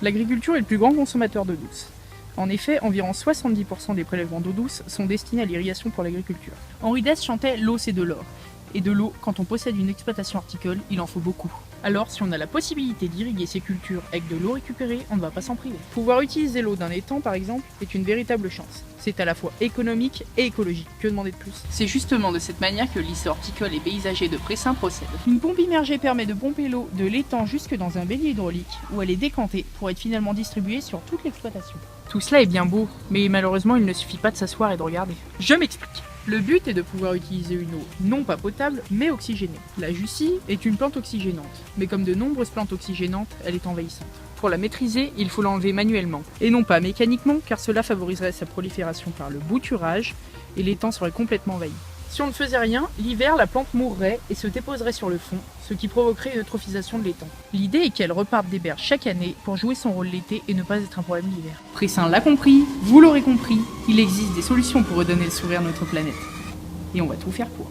L'agriculture est le plus grand consommateur d'eau douce. En effet, environ 70% des prélèvements d'eau douce sont destinés à l'irrigation pour l'agriculture. Henri Dess chantait « L'eau c'est de l'or ». Et de l'eau, quand on possède une exploitation horticole, il en faut beaucoup. Alors, si on a la possibilité d'irriguer ces cultures avec de l'eau récupérée, on ne va pas s'en priver. Pouvoir utiliser l'eau d'un étang, par exemple, est une véritable chance. C'est à la fois économique et écologique. Que demander de plus? C'est justement de cette manière que le lycée horticole et paysager de Pressin procède. Une pompe immergée permet de pomper l'eau de l'étang jusque dans un bélier hydraulique, où elle est décantée pour être finalement distribuée sur toute l'exploitation. Tout cela est bien beau, mais malheureusement il ne suffit pas de s'asseoir et de regarder. Je m'explique. Le but est de pouvoir utiliser une eau non pas potable, mais oxygénée. La jussie est une plante oxygénante, mais comme de nombreuses plantes oxygénantes, elle est envahissante. Pour la maîtriser, il faut l'enlever manuellement, et non pas mécaniquement, car cela favoriserait sa prolifération par le bouturage, et l'étang serait complètement envahi. Si on ne faisait rien, l'hiver, la plante mourrait et se déposerait sur le fond, ce qui provoquerait une eutrophisation de l'étang. L'idée est qu'elle reparte des berges chaque année pour jouer son rôle l'été et ne pas être un problème l'hiver. Pressin l'a compris, vous l'aurez compris, il existe des solutions pour redonner le sourire à notre planète. Et on va tout faire pour.